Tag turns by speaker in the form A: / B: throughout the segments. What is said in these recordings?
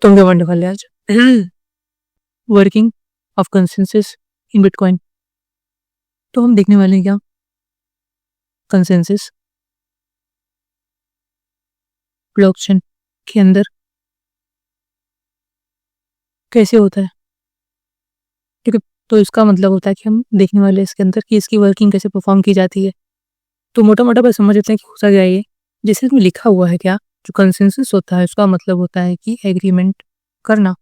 A: तुम क्या पढ़ने वाले आज? Working of consensus in bitcoin. तो हम देखने वाले हैं क्या कंसेंसस ब्लॉकचेन के अंदर कैसे होता है। ठीक है, तो इसका मतलब होता है कि हम देखने वाले हैं इसके अंदर कि इसकी वर्किंग कैसे परफॉर्म की जाती है। तो मोटा मोटा बस समझ लेते हैं कि होता क्या है ये। जैसे इसमें लिखा हुआ है क्या, जो कंसेंसस होता है उसका मतलब होता है कि एग्रीमेंट करना।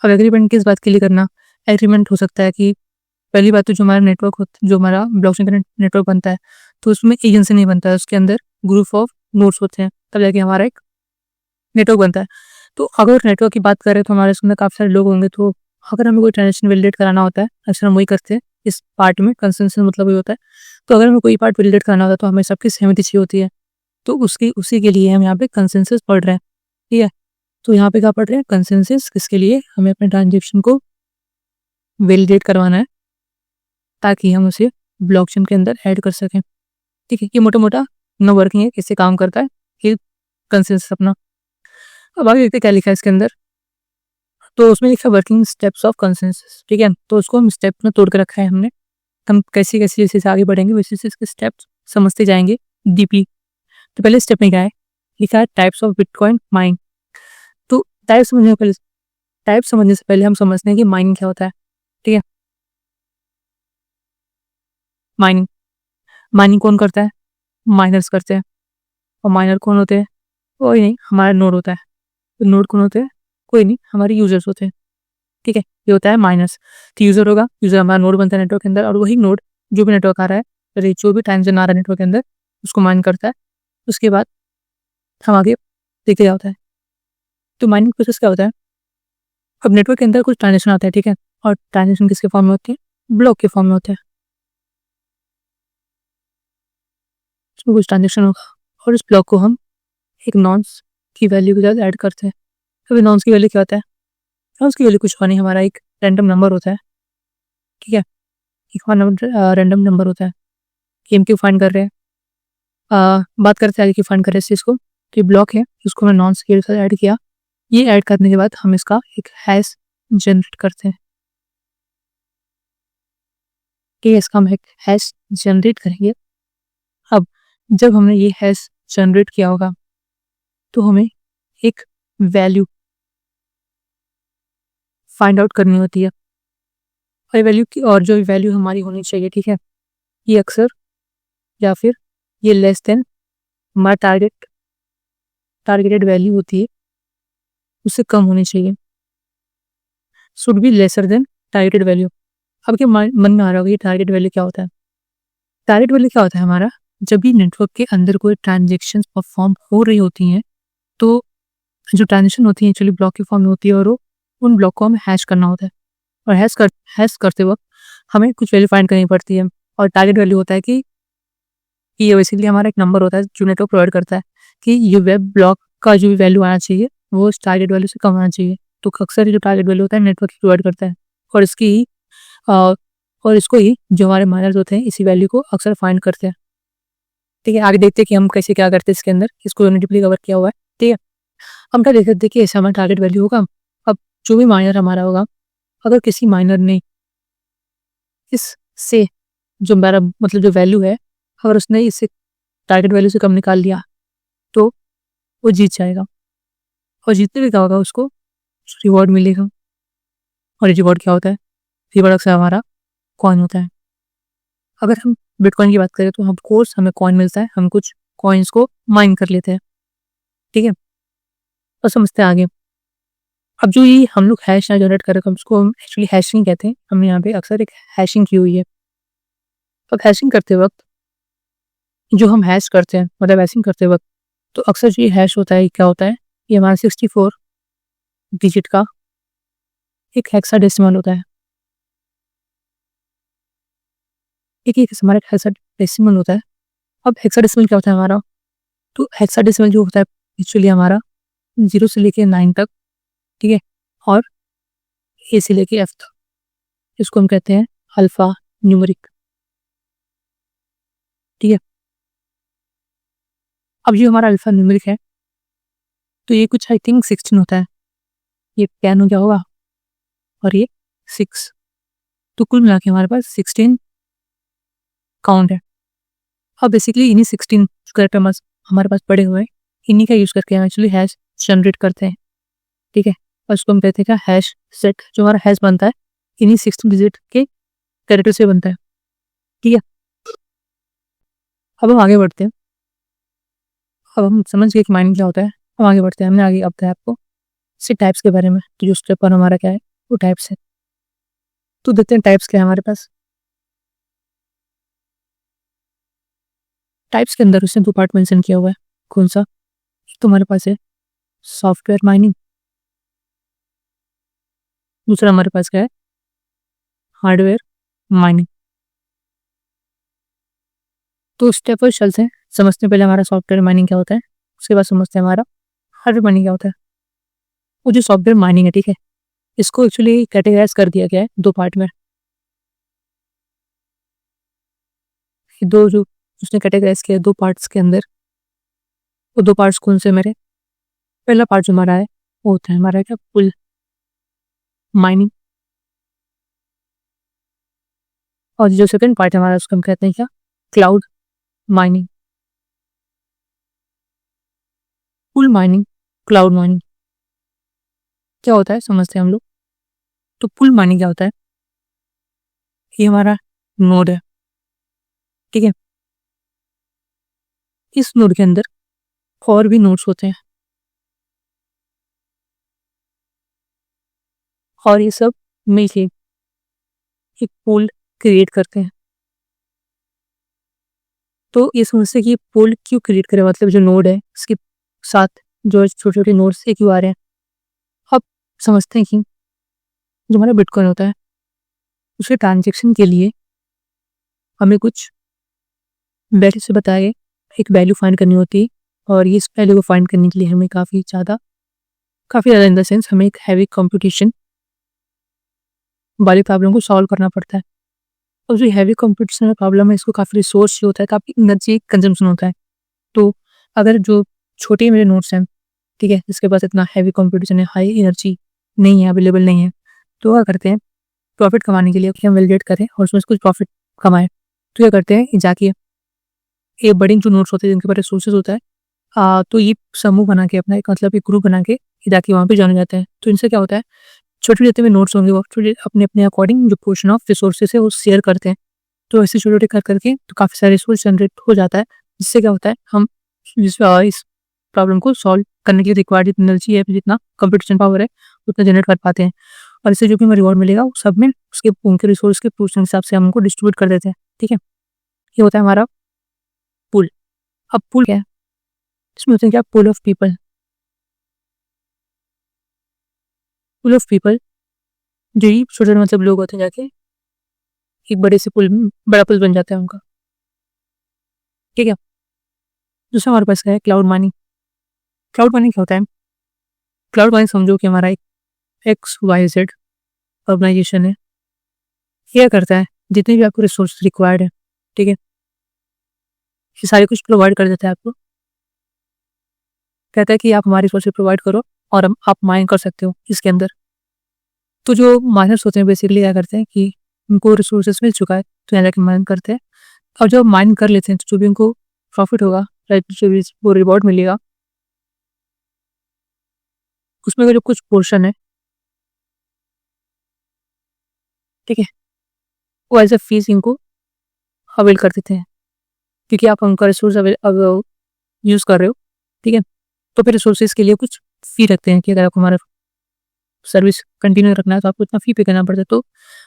A: अब एग्रीमेंट किस बात के लिए करना? एग्रीमेंट हो सकता है कि पहली बात तो जो हमारा नेटवर्क होता जो हमारा ब्लॉकचेन का नेटवर्क बनता है, तो उसमें एजेंसी नहीं बनता है, उसके अंदर ग्रुप ऑफ नोड्स होते हैं, तब जाके हमारा एक नेटवर्क बनता है। तो अगर नेटवर्क की बात करें तो हमारे उसके अंदर काफ़ी सारे लोग होंगे, तो अगर हमें कोई ट्रांजेक्शन वैलिडेट कराना होता है, अक्सर हम वही करते हैं इस पार्ट में। कंसेंसस मतलब वही होता है। तो अगर हमें कोई पार्ट वैलिडेट कराना होता है तो हमें सबकी सहमति चाहिए होती है। तो उसी के लिए हम यहाँ पे कंसेंसस पढ़ रहे हैं। ठीक है, तो यहाँ पे क्या पढ़ रहे हैं? कंसेंसस किसके लिए? हमें अपने ट्रांजेक्शन को वैलिडेट करवाना है ताकि हम उसे ब्लॉकचेन के अंदर ऐड कर सकें। ठीक है, ये मोटा मोटा नो वर्किंग है, कैसे काम करता है ये कंसेंसस अपना। अब आगे देखते हैं क्या लिखा है इसके अंदर। तो उसमें लिखा वर्किंग स्टेप्स ऑफ कंसेंसस। ठीक है, तो उसको हम स्टेप में तोड़ के रखा है हमने। हम कैसे कैसे जैसे जैसे आगे बढ़ेंगे वैसे वैसे इसके स्टेप्स समझते जाएंगे डीपली। तो पहले स्टेप में क्या है, लिखा है टाइप्स ऑफ बिटकॉइन माइन। तो टाइप समझने से पहले हम समझते हैं कि माइनिंग क्या होता है। ठीक है, माइनिंग माइनिंग कौन करता है? माइनर्स करते हैं। और माइनर कौन होते हैं? कोई नहीं, हमारा नोड होता है। तो नोड कौन होते हैं? कोई नहीं, हमारे यूजर्स होते हैं। ठीक है, ये होता है माइनस। तो यूजर होगा, यूजर हमारा नोड बनता है नेटवर्क के अंदर, और वही नोड जो भी नेटवर्क आ रहा है, अरे जो भी ट्रांजेक्शन आ रहा है नेटवर्क के अंदर, उसको माइन करता है। उसके बाद हम आगे देखते क्या होता है। तो माइनिंग प्रोसेस क्या होता है? अब नेटवर्क के अंदर कुछ ट्रांजेक्शन आता है, ठीक है, और ट्रांजेक्शन किसके फॉर्म में होती है? ब्लॉक के फॉर्म में होते हैं। उसमें कुछ ट्रांजेक्शन होगा और इस ब्लॉक को हम एक नॉन्स की वैल्यू के साथ ऐड करते हैं। अभी नॉन्स की वैल्यू क्या होता है? नॉन्स की वैल्यू कुछ और नहीं, हमारा एक रैंडम नंबर होता है। ठीक है, एक और रैंडम नंबर होता है कि हम क्यों फाइंड कर रहे हैं। बात करते हैं आगे क्यों फाइंड कर रहे हैं इस चीज़ को। तो ये ब्लॉक है, उसको हमने नॉन्स के साथ ऐड किया। ये ऐड करने के बाद हम इसका एक हैश जनरेट करते हैं। कि इसका हम एक हैश जनरेट करेंगे। अब जब हमने ये हैश जनरेट किया होगा तो हमें एक वैल्यू फाइंड आउट करनी होती है। और वैल्यू की, और जो वैल्यू हमारी होनी चाहिए, ठीक है, ये अक्सर या फिर ये लेस देन हमारा टारगेटेड वैल्यू होती है, उससे कम होनी चाहिए। Should be lesser than targeted value. अब क्या मन में आ रहा होगा ये टारगेट वैल्यू क्या होता है? टारगेट वैल्यू क्या होता है हमारा? जब भी नेटवर्क के अंदर कोई ट्रांजेक्शन परफॉर्म हो रही होती हैं, तो जो ट्रांजेक्शन होती है एक्चुअली ब्लॉक के फॉर्म में होती है, और वो उन ब्लॉक को हमें हैश करना होता है। और हैश करते वक्त हमें कुछ वैल्यू फाइंड करनी पड़ती है। और टारगेट वैल्यू होता है कि ये बेसिकली हमारा एक नंबर होता है जो नेटवर्क प्रोवाइड करता है कि ये वेब ब्लॉक का जो भी वैल्यू आना चाहिए वो उस टारगेट वैल्यू से कम आना चाहिए। तो अक्सर ये जो टारगेट वैल्यू होता है नेटवर्क प्रोवाइड करता है, और अ, और इसको ही जो हमारे माइनर्स होते हैं इसी वैल्यू को अक्सर फाइंड करते हैं। ठीक है, आगे देखते हैं कि हम कैसे क्या करते हैं इसके अंदर, इसको डीपली कवर किया हुआ है। ठीक है, हम क्या देखते हैं कि ऐसा हमारा टारगेट वैल्यू होगा। अब जो भी माइनर हमारा होगा, अगर किसी माइनर ने इससे जो मेरा मतलब जो वैल्यू है, अगर उसने इससे टारगेट वैल्यू से कम निकाल लिया तो वो जीत जाएगा। और जीतने भी क्या होगा, उसको रिवॉर्ड मिलेगा। और ये रिवॉर्ड क्या होता है? रिवॉर्ड अक्सर हमारा कॉइन होता है। अगर हम बिटकॉइन की बात करें तो हम कोर्स हमें कॉइन मिलता है, हम कुछ कॉइन्स को माइन कर लेते हैं। ठीक है, और समझते हैं आगे। अब जो ये हम लोग हैश यहाँ जनरेट कर रहे हैं, उसको हम एक्चुअली हैशिंग कहते हैं। हमने यहाँ पे अक्सर एक हैशिंग की हुई है। अब हैशिंग करते वक्त जो हम हैश करते हैं, मतलब हैशिंग करते वक्त, तो अक्सर जो ये हैश होता है क्या होता है? ये हमारा 64 डिजिट का एक हेक्साडेसिमल होता है। एक हमारा हेक्साडेसिमल होता है। अब हेक्साडेसिमल क्या होता है हमारा? तो हेक्साडेसिमल जो होता है एक्चुअली हमारा 0 से लेके 9 तक, ठीक है, और ए से लेके एफ तक, इसको हम कहते हैं अल्फा न्यूमेरिक। ठीक है, अब ये हमारा अल्फा न्यूमेरिक है, तो ये कुछ आई थिंक 16 होता है। ये 10 हो गया होगा और ये 6, तो कुल मिला के हमारे पास 16 काउंट है। अब बेसिकली इन्हीं 16 कैरेक्टर हमारे पास पड़े हुए हैं, इन्हीं का यूज़ करके हम एक्चुअली हैश जनरेट करते हैं। ठीक है, और उसको हम कहते हैं क्या, हैश सेट। जो हमारा हैश बनता है इन्हीं 16 डिजिट के कैरेक्टर से बनता है। ठीक है, अब हम आगे बढ़ते हैं। अब हम समझ गए कि माइनिंग क्या होता है, हम आगे बढ़ते हैं। हमने आगे अब बताया आपको इसके टाइप्स के बारे में, तो जो स्टेप पर हमारा क्या है वो टाइप्स है। तो देखते हैं टाइप्स क्या है हमारे पास। टाइप्स के अंदर उसने 2 पार्ट मेंशन किया हुआ है। कौन सा? तो हमारे पास है सॉफ्टवेयर माइनिंग, दूसरा हमारे पास क्या है, हार्डवेयर माइनिंग। तो स्टेप पर चलते हैं, समझते हैं पहले हमारा सॉफ्टवेयर माइनिंग क्या होता है, उसके बाद समझते हैं हमारा हार्डवेयर माइनिंग क्या होता है। वो जो सॉफ्टवेयर माइनिंग है, ठीक है, इसको एक्चुअली कैटेगराइज कर दिया गया है 2 पार्ट में। दो जो उसने कैटेगराइज किया 2 पार्ट्स के अंदर, वो 2 पार्ट्स कौन से मेरे? पहला पार्ट जो हमारा है वो होता है हमारा क्या, पुल माइनिंग, और जो सेकंड पार्ट है हमारा उसको हम कहते हैं क्या, क्लाउड माइनिंग। पुल माइनिंग, क्लाउड माइनिंग क्या होता है समझते हैं हम लोग। तो पुल माइनिंग क्या होता है, ये हमारा नोड है। ठीक है, इस नोड के अंदर और भी नोड्स होते हैं और ये सब मिलके एक पुल क्रिएट करते हैं। तो ये समझते हैं कि पुल क्यों क्रिएट करे, मतलब जो नोड है उसके साथ जो छोटे छोटे नोड्स से क्यों आ रहे हैं। अब समझते हैं कि जो हमारा बिटकॉइन होता है उसके ट्रांजेक्शन के लिए हमें कुछ वैल्यू से बताए एक वैल्यू फाइंड करनी होती है, और ये इस वैल्यू को फाइंड करने के लिए हमें काफ़ी ज़्यादा इन द सेंस हमें एक हैवी कंप्यूटेशन वाली प्रॉब्लम को सॉल्व करना पड़ता है। और जो हैवी कंप्यूटेशन प्रॉब्लम है इसको काफ़ी रिसोर्स होता है, काफ़ी एनर्जी कंजम्पशन होता है। तो अगर जो छोटे मेरे नोट्स हैं, ठीक है, जिसके पास इतना हैवी कंप्यूटेशन है, हाई एनर्जी नहीं है, अवेलेबल नहीं है, तो क्या करते हैं, प्रॉफिट कमाने के लिए कि हम वैलिडेट करें और उसमें से कुछ प्रॉफिट कमाएं, तो क्या करते हैं, ये जाके ये बड़े जो नोट्स होते हैं जिनके पास रिसोर्सेज होता है, तो ये समूह बना के अपना एक मतलब एक ग्रुप बना के ये जाके वहाँ पे जाने जाते हैं। तो इनसे क्या होता है, छोटे जितने भी नोट्स होंगे वो अपने अपने अकॉर्डिंग जो पोर्शन ऑफ रिसोर्सेज है वो शेयर करते हैं। तो ऐसे छोटे छोटे कर करके तो काफ़ी सारे रिसोर्स जनरेट हो जाता है, जिससे क्या होता है, हम इस प्रॉब्लम को सॉल्व करने के लिए रिक्वायर्ड एनर्जी है, जितना कंप्यूटेशन पावर है उतना जनरेट कर पाते हैं। और इससे जो भी हमें रिवॉर्ड मिलेगा वो सब में उसके उनके रिसोर्स के पोर्शन के हिसाब से हम उनको डिस्ट्रीब्यूट कर देते हैं। ठीक है, ये होता है हमारा पुल। अब पुल क्या है, इसमें होते हैं क्या, pool of people. Pool of people जो ही छोटे मतलब लोग होते हैं जाके एक बड़े से पुल, बड़ा पुल बन जाता है उनका। ठीक है, दूसरा हमारे पास क्या है, क्लाउड माइनिंग। क्लाउड माइनिंग क्या होता है, क्लाउड माइनिंग समझो कि हमारा एक XYZ ऑर्गेनाइजेशन है, क्या करता है, जितने भी आपको रिसोर्स रिक्वायर्ड है, ठीक है, ये सारे कुछ प्रोवाइड कर देता है आपको। कहता है कि आप हमारे रिसोर्स प्रोवाइड करो और हम आप माइन कर सकते हो इसके अंदर। तो जो माइनर्स होते हैं बेसिकली क्या करते हैं कि उनको रिसोर्सेज मिल चुका है तो यहाँ जाके माइन करते हैं, और जब माइन कर लेते हैं तो जो भी उनको प्रॉफिट होगा, राइट, जो भी वो रिवॉर्ड मिलेगा उसमें का जो कुछ पोर्शन है, ठीक है, वो एज ए फीस इनको अवेल कर देते हैं, क्योंकि आप उनका रिसोर्स यूज़ कर रहे हो। ठीक है, तो फिर रिसोर्सेज के लिए कुछ फी रखते हैं कि अगर आपको हमारा सर्विस कंटिन्यू रखना है तो आपको इतना फी पे करना पड़ता है, तो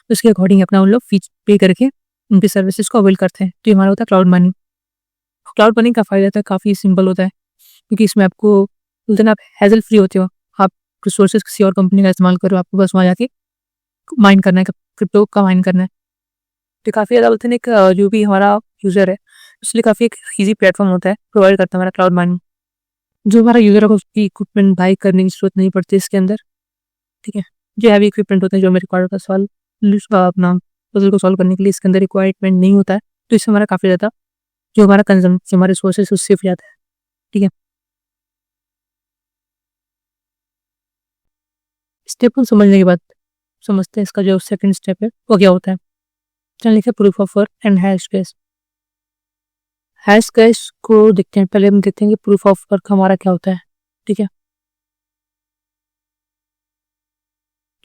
A: उसके अकॉर्डिंग अपना उन लोग फी पे करके उनकी सर्विसेज को अवेल करते हैं। तो ये हमारा होता है क्लाउड माइनिंग। क्लाउड माइनिंग का फायदा होता है, काफ़ी सिंपल होता है, क्योंकि इसमें आपको बोलते हैं ना, आप हैजल फ्री होते हो, आप रिसोर्सेज किसी और कंपनी का इस्तेमाल करो, आपको बस वहाँ जाके माइन करना है, क्रिप्टो का माइन करना है। तो काफ़ी ज़्यादा बोलते हैं एक जो भी हमारा यूज़र है उसके लिए काफ़ी एक ईजी प्लेटफॉर्म होता है, प्रोवाइड करता है हमारा क्लाउड माइनिंग। जो हमारा यूज़र को उसकी इक्विपमेंट बाई करने की जरूरत नहीं पड़ती इसके अंदर। ठीक है, जो हैवी इक्विपमेंट होते हैं जो हमें रिक्वायर्ड होता है अपना पजल को सॉल्व करने के लिए, इसके अंदर रिक्वायरमेंट नहीं होता है, तो इससे हमारा काफ़ी ज़्यादा जो हमारा कंजम जो हमारे रिसोर्सेज उससे सेफ जाता है। ठीक है, स्टेप को समझने के बाद समझते हैं इसका जो सेकंड स्टेप है वो क्या होता है। चलिए लिखा proof of work and hash cash. Hash cash को देखते हैं, पहले हम देखते हैं कि प्रूफ ऑफ वर्क हमारा क्या होता है। ठीक है,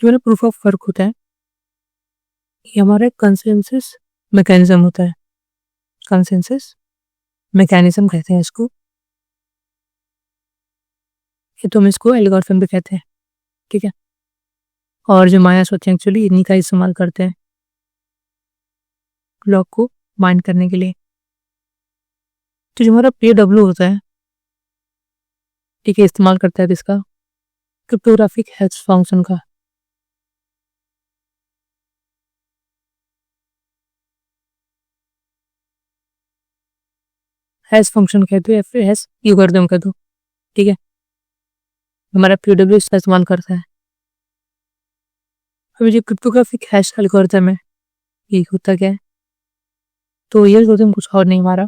A: जो ना प्रूफ ऑफ वर्क होता है ये हमारा एक कंसेंसस मैकेनिज्म होता है। कंसेंसस मैकेनिज्म कहते हैं इसको, ये तो हम इसको एल्गोरिथम भी कहते हैं। ठीक है, और जो माया सोचते हैं एक्चुअली इन्हीं का इस्तेमाल करते हैं ब्लॉक को माइंड करने के लिए। तो जो हमारा PW होता है, ठीक है, इस्तेमाल करता है इसका क्रिप्टोग्राफिक हैश फंक्शन का। हैश फंक्शन कहते हो या फिर हैश एल्गोरिथम कह दो। ठीक है, हमारा PW इसका इस्तेमाल करता है। अभी जो क्रिप्टोग्राफिक हैश एल्गोरिथम है ये होता क्या है, तो ये एल्गोरिथम कुछ और नहीं हमारा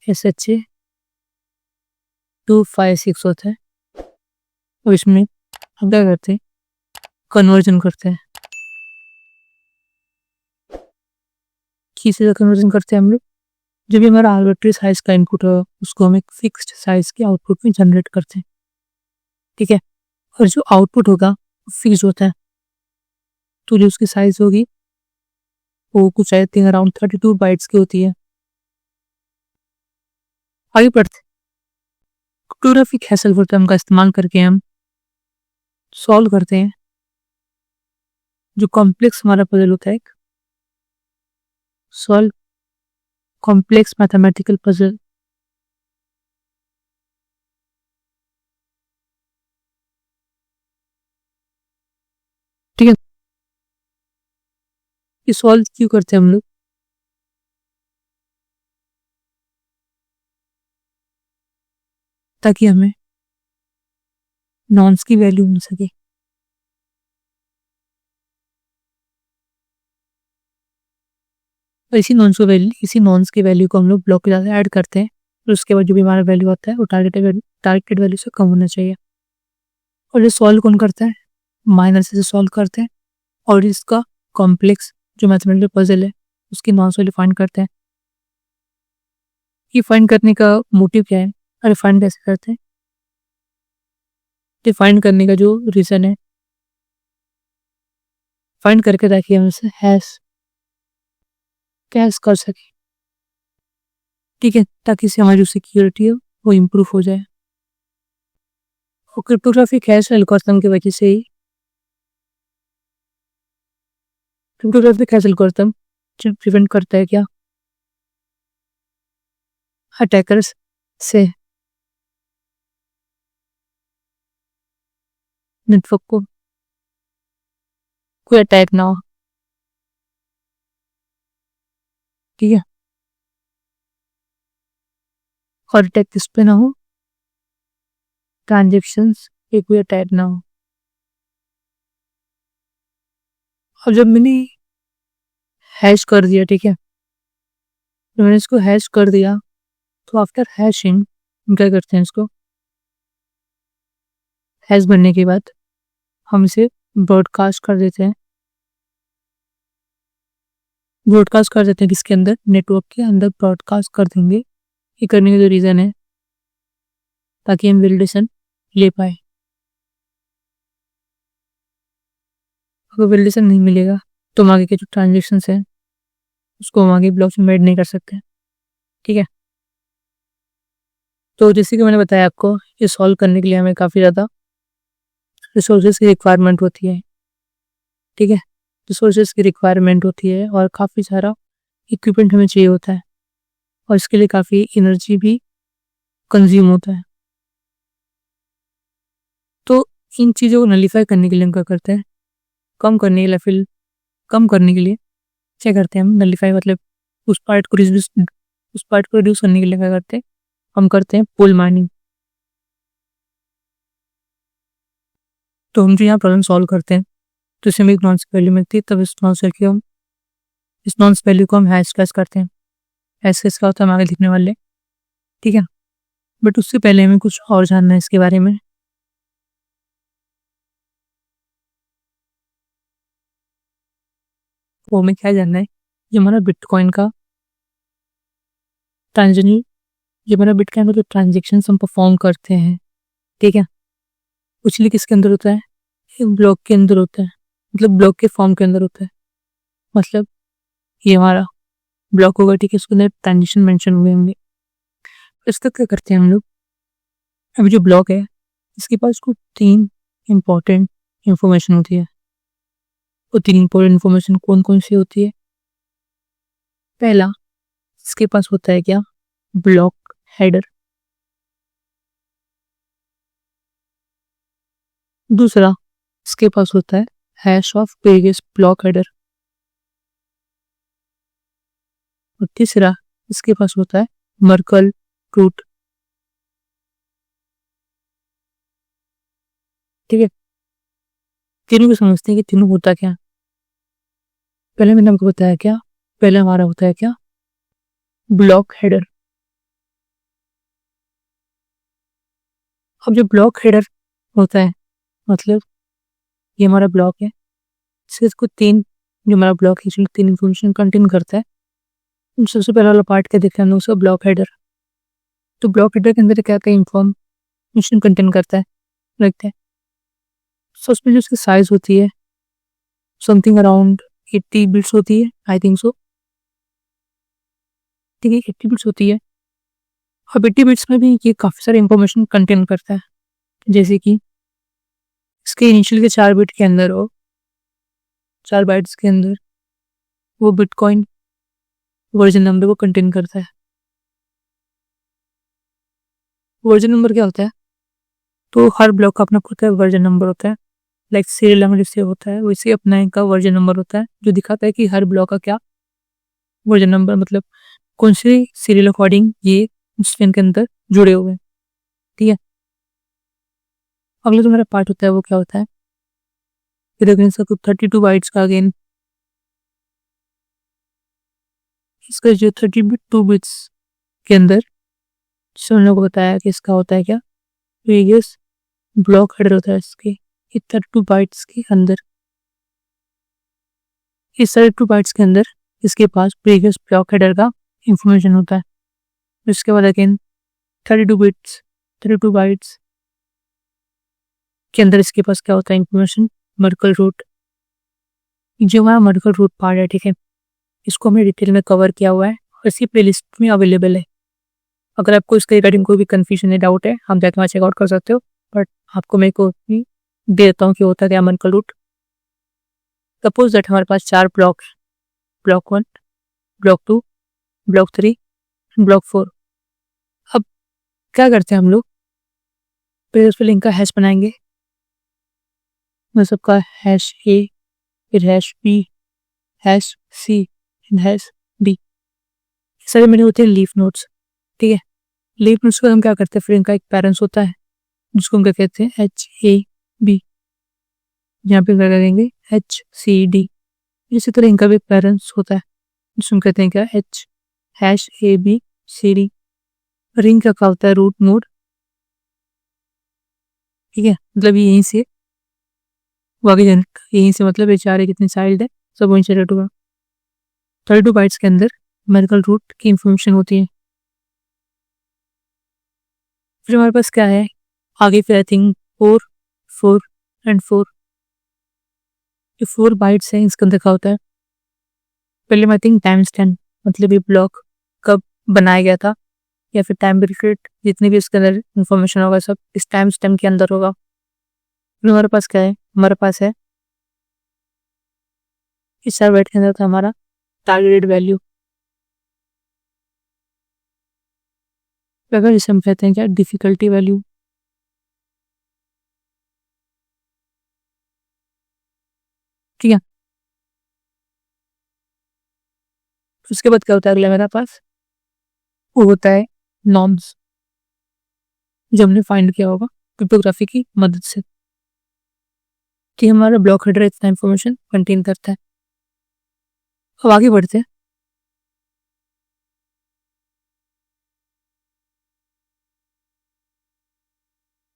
A: SHA-256 होता है। और इसमें हम क्या करते हैं, कन्वर्जन करते हैं। किस तरह कन्वर्जन करते हैं हम लोग, जब भी हमारा आर्बिट्री साइज का इनपुट हो उसको हम एक फिक्स्ड साइज के आउटपुट में जनरेट करते हैं। ठीक है, और जो आउटपुट होगा फिक्स होता है, तो जो उसकी साइज होगी वो कुछ आई थिंक अराउंड 32 बाइट्स की होती है। आगे बढ़ते क्रिप्टोग्राफिक हैश एल्गोरिथम का इस्तेमाल करके हम सॉल्व करते हैं जो कॉम्प्लेक्स हमारा पजल होता है, सॉल्व कॉम्प्लेक्स मैथमेटिकल पजल। ठीक है, ये सॉल्व क्यों करते हैं हम लोग, ताकि हमें नॉन्स की वैल्यू मिल सके। और इसी नॉन्स की वैल्यू को हम लोग ब्लॉक के साथ ऐड करते हैं, और उसके बाद जो भी हमारा वैल्यू आता है वो टारगेटेड वैल्यू से कम होना चाहिए। और ये सॉल्व कौन करता है, माइनर से सॉल्व करते हैं, और इसका कॉम्प्लेक्स जो मैथमेटिकल पजल है उसकी नॉन्स वैल्यू फाइंड करते हैं। ये फाइंड करने का मोटिव क्या है, अरे फाइंड कैसे करते हैं, डिफाइन करने का जो रीजन है, फाइंड करके ताकि हम इसे हैश कैश कर सके। ठीक है, ताकि इससे हमारी जो सिक्योरिटी है वो इम्प्रूव हो जाए। और क्रिप्टोग्राफिक हैश एल्गोरिथम की वजह से ही क्रिप्टोग्राफिक हैश एल्गोरिथम प्रिवेंट करता है क्या, अटैकर्स से नेटवर्क को कोई अटैक ना हो। ठीक है, और अटैक किस पे ना हो, ट्रांजेक्शन्स पे कोई अटैक ना हो। और जब मैंने हैश कर दिया, ठीक है, जब मैंने इसको हैश कर दिया तो आफ्टर हैशिंग क्या करते हैं, इसको हैश बनने के बाद हम इसे ब्रॉडकास्ट कर देते हैं। ब्रॉडकास्ट कर देते हैं किसके अंदर, नेटवर्क के अंदर ब्रॉडकास्ट कर देंगे। ये करने का जो रीज़न है ताकि हम वैलिडेशन ले पाए। अगर वैलिडेशन नहीं मिलेगा तो हम आगे के जो ट्रांजेक्शन हैं उसको हम आगे ब्लॉकचेन में ऐड नहीं कर सकते। ठीक है, तो जैसे कि मैंने बताया आपको, ये सॉल्व करने के लिए हमें काफ़ी ज़्यादा रिसोर्सेज की रिक्वायरमेंट होती है। ठीक है, रिसोर्सेज की रिक्वायरमेंट होती है और काफ़ी सारा इक्विपमेंट हमें चाहिए होता है, और इसके लिए काफ़ी एनर्जी भी कंज्यूम होता है। तो इन चीज़ों को नलीफाई करने के लिए हम क्या करते हैं, कम करने के लिए, फिर कम करने के लिए क्या करते हैं हम, नलीफाई मतलब उस पार्ट को रिड्यूस करने के लिए क्या करते हैं, हम करते हैं पुल माइनिंग। तो हम जो यहाँ प्रॉब्लम सॉल्व करते हैं तो इसमें एक नॉन्स वैल्यू मिलती है, तब इस नॉन्स वैल्यू को हम हैश कैश करते हैं। हैश कैश का होता है हम आगे लिखने वाले। ठीक है, बट उससे पहले हमें कुछ और जानना है इसके बारे में। वो हमें क्या जानना है, जो हमारा बिटकॉइन का ट्रांजेक्शन, जो हमारा बिटकॉइन का जो ट्रांजेक्शन हम परफॉर्म करते हैं, ठीक है, उछली किसके अंदर होता है, एक ब्लॉक के अंदर होता है, मतलब ब्लॉक के फॉर्म के अंदर होता है। मतलब ये हमारा ब्लॉक होगा, ठीक है, उसके अंदर ट्रांजेक्शन मेंशन हुए होंगे। इसका क्या करते हैं हम लोग, अभी जो ब्लॉक है इसके पास कुछ 3 इंपॉर्टेंट इंफॉर्मेशन होती है। वो 3 इंपॉर्टेंट इंफॉर्मेशन कौन कौन सी होती है? पहला, इसके पास होता है क्या, ब्लॉक हेडर। दूसरा, इसके पास होता है hash of previous block header. और तीसरा, इसके पास होता है मर्कल रूट। ठीक है, तीनों को समझते हैं कि तीनों होता क्या। पहले मैंने आपको बताया क्या, पहले हमारा होता है क्या, ब्लॉक हेडर। अब जो ब्लॉक हेडर होता है, मतलब ये हमारा ब्लॉक है, इसको 3, जो हमारा ब्लॉक है 3 इंफॉर्मेशन कंटेन करता है। सबसे पहला वाला पार्ट क्या देखते हैं हम लोग, उसका ब्लॉक हेडर। तो ब्लॉक हेडर के अंदर क्या क्या इंफॉर्मेशन कंटेन करता है, देखते हैं। सो उसमें जो उसकी साइज होती है समथिंग अराउंड 80 बिट्स होती है, आई थिंक सो, ठीक है, 80 बिट्स होती है। अब 80 बिट्स में भी ये काफ़ी सारे इंफॉर्मेशन कंटेन करता है, जैसे कि इसके इनिशियल के 4 बिट के अंदर हो, 4 बाइट्स के अंदर वो बिटकॉइन वर्जन नंबर को कंटेन करता है। वर्जन नंबर क्या होता है, तो हर ब्लॉक का अपना खुद का वर्जन नंबर होता है, लाइक सीरियल नंबर जैसे होता है वैसे अपना इनका वर्जन नंबर होता है, जो दिखाता है कि हर ब्लॉक का क्या वर्जन नंबर, मतलब कौन से सीरियल अकॉर्डिंग ये स्ट्रिंग के अंदर जुड़े हुए हैं। ठीक है, अगला जो मेरा पार्ट होता है वो क्या होता है, फिर अगेन इसका 32 बाइट्स का, अगेन इसका जो 32 बिट्स के अंदर जिससे उन लोगों को बताया कि इसका होता है क्या, प्रीवियस ब्लॉक हेडर होता है इसके 32 बाइट्स के अंदर। इस 32 बाइट्स के अंदर इसके पास प्रीवियस ब्लॉक हेडर का इंफॉर्मेशन होता है। इसके बाद अगेन 32 बाइट्स के अंदर इसके पास क्या होता है इंफॉर्मेशन, मर्कल रूट। जो हमारा मर्कल रूट पार्ट है, ठीक है, इसको हमने डिटेल में कवर किया हुआ है और इसी प्लेलिस्ट में अवेलेबल है। अगर आपको इसके रिगार्डिंग कोई भी कंफ्यूजन है, डाउट है, हम जाके वहाँ चेकआउट कर सकते हो, बट आपको मेरे को भी दे देता हूँ कि होता क्या मर्कल रूट। सपोज दैट हमारे पास 4 block, block 1, block 2, block 3, block 4। अब क्या करते हैं हम लोग, पहले उस पर लिंक का हैश बनाएंगे, मैं सबका हैश ए, फिर हैश बी, हैश सी, हैश डी, सारे मेरे होते हैं लीफ नोट्स। ठीक है, लीफ नोट्स को हम क्या करते हैं, फिर इनका एक पेरेंट्स होता है जिसको हम क्या कहते हैं एच ए बी, यहाँ पे क्या करेंगे एच सी डी। इसी तरह इनका भी एक पेरेंट्स होता है जिसको हम कहते हैं क्या, H hash A B C D. Ring का क्या होता है, रूट नोड। ठीक है, मतलब यहीं से आगे जनरेट, यहीं से मतलब ये 4 जितनी चाइल्ड है सब वहीं जनरेट होगा। 32 बाइट्स के अंदर मर्कल रूट की इंफॉर्मेशन होती है। फिर हमारे पास क्या है आगे, फिर आई थिंक 4 4 एंड 4, जो 4 बाइट्स हैं इसके अंदर क्या होता है, पहले मैं आई थिंक टाइम स्टैम्प, मतलब ये ब्लॉक कब बनाया गया था, या फिर टाइम पीरियड, जितनी भी इसके अंदर इंफॉर्मेशन होगा सब इस टाइम स्टैम्प के अंदर होगा। फिर हमारे पास क्या है, हमारे पास है इस 4 बाइट के अंदर था हमारा टारगेटेड वैल्यू, अगर जिसे हम कहते हैं क्या, डिफिकल्टी वैल्यू। ठीक है, उसके बाद क्या होता है अगला मेरे पास, वो होता है नॉर्म्स, जो हमने फाइंड किया होगा क्रिप्टोग्राफी की मदद से, कि हमारा ब्लॉक हेडर इतना इंफॉर्मेशन कंटेन करता है। अब आगे बढ़ते हैं।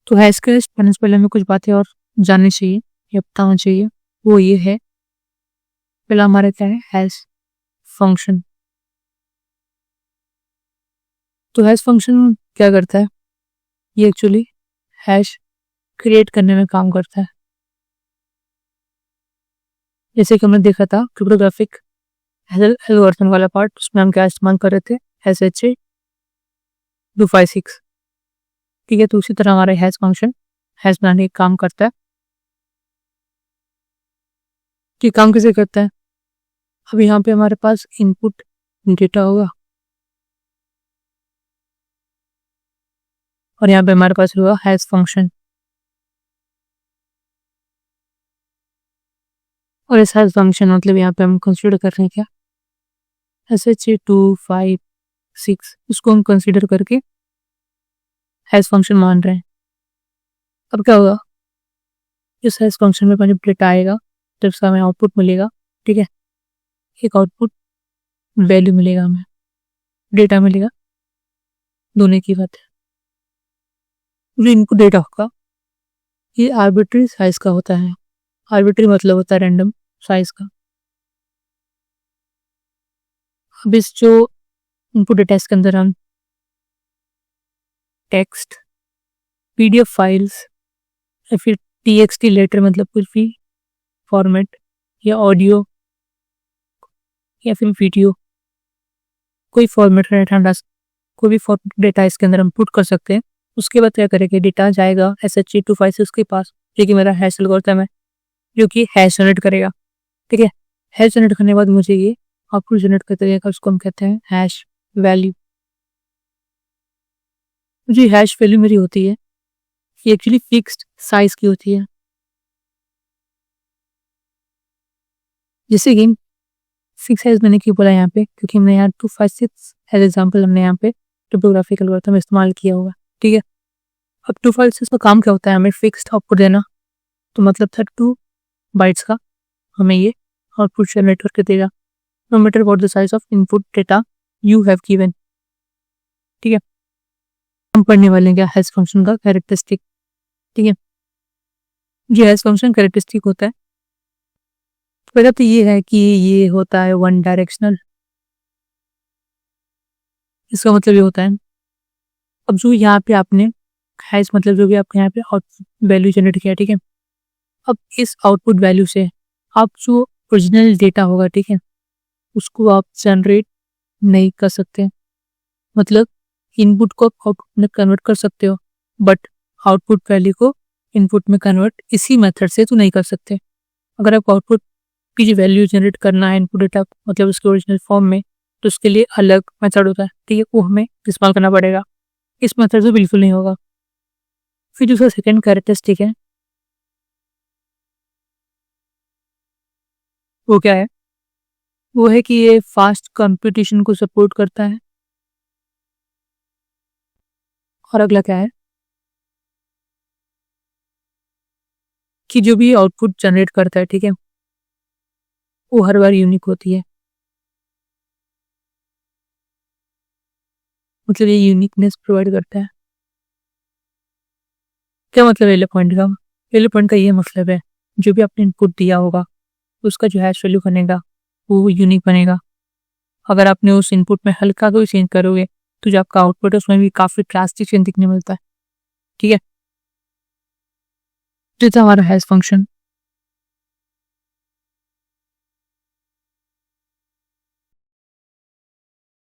A: तो हैश के पहले हमें कुछ बातें और जाननी चाहिए या बताना चाहिए, वो ये है पहला हमारा क्या है, हैश फंक्शन। तो हैश फंक्शन क्या करता है, ये एक्चुअली हैश क्रिएट करने में काम करता है। जैसे कि हमने देखा था क्रिप्टोग्राफिक एल्गोरिथम वाला पार्ट, उसमें हम क्या इस्तेमाल कर रहे थे, SHA-256। ठीक है, तो उसी तरह हमारा हैश फंक्शन हैश बनाने का काम करता है। कि काम कैसे करता है, अब यहाँ पे हमारे पास इनपुट डेटा होगा और यहाँ पे हमारे पास होगा हैश फंक्शन, और इस हैश फंक्शन मतलब यहाँ पे हम कंसीडर कर रहे हैं क्या, SHA-256, इसको हम कंसीडर करके हैश फंक्शन मान रहे हैं। अब क्या होगा, इस हैश फंक्शन में जब डेटा आएगा तो इसका हमें आउटपुट मिलेगा। ठीक है, एक आउटपुट वैल्यू मिलेगा, हमें डेटा मिलेगा, दोनों की बात है। जो इनपुट डेटा होगा ये आर्बिट्री साइज का होता है। आर्बिट्री मतलब होता है रैंडम साइज का। अब इस जो इनपुट डेटा इसके अंदर हम टेक्स्ट, PDF फाइल्स या फिर TXT लेटर मतलब कुछ भी फॉर्मेट, या ऑडियो या फिर वीडियो, कोई फॉर्मेट कोई भी फॉर्मेट डेटा इसके अंदर हम पुट कर सकते हैं। उसके बाद क्या करेंगे, डेटा जाएगा SHA-256 के पास, जो कि मेरा हैश एल्गोरिथम है, जो कि हैश जनरेट करेगा। ठीक है, हैश जनरेट करने के बाद मुझे ये आउटपुट जनरेट करते रहेगा, उसको हम कहते हैं हैश वैल्यू। जो हैश वैल्यू मेरी होती है ये एक्चुअली फिक्स्ड साइज की होती है। जैसे कि फिक्स साइज मैंने क्यों बोला यहाँ पे, क्योंकि हमने यहाँ 256 एज एग्जाम्पल हमने यहाँ पे क्रिप्टोग्राफिक एल्गोरिथम इस्तेमाल किया होगा। ठीक है, अब 256 का काम क्या होता है, हमें फिक्स्ड आउटपुट देना, तो मतलब 32 बाइट्स का हमें ये आउटपुट जनरेट करके देगा, no matter what the size of input data you have given. ठीक है, हम पढ़ने वाले हैं क्या, हैश फंक्शन का कैरेक्टरिस्टिक। ठीक है, ये हैश फंक्शन कैरेक्टरिस्टिक होता है, पहला तो ये है कि ये होता है वन डायरेक्शनल। इसका मतलब ये होता है, अब जो यहाँ पे आपने हैश मतलब जो भी आपके यहाँ पे आउटपुट वैल्यू जनरेट किया, ठीक है, अब इस आउटपुट वैल्यू से आप जो ओरिजिनल डेटा होगा, ठीक है, उसको आप जनरेट नहीं कर सकते। मतलब इनपुट को आउटपुट में कन्वर्ट कर सकते हो, बट आउटपुट वैल्यू को इनपुट में कन्वर्ट इसी मेथड से तो नहीं कर सकते। अगर आपको आउटपुट की जो वैल्यू जनरेट करना है इनपुट डेटा मतलब उसके ओरिजिनल फॉर्म में, तो उसके लिए अलग मेथड होता है। ठीक है, वो हमें इस्तेमाल करना पड़ेगा, इस मेथड से बिल्कुल नहीं होगा। फिर दूसरा सेकेंड कैरेक्टरिस्टिक है, वो क्या है, वो है कि ये फास्ट कंप्यूटेशन को सपोर्ट करता है। और अगला क्या है कि जो भी आउटपुट जनरेट करता है, ठीक है, वो हर बार यूनिक होती है। मतलब ये यूनिकनेस प्रोवाइड करता है। क्या मतलब एले पॉइंट का ये मतलब है, जो भी आपने इनपुट दिया होगा उसका जो हैश वैल्यू बनेगा वो यूनिक बनेगा। अगर आपने उस इनपुट में हल्का कोई चेंज करोगे तो जो आपका आउटपुट है उसमें भी काफी ड्रास्टिक चेंज दिखने मिलता है। ठीक है, तो हमारा हैश फंक्शन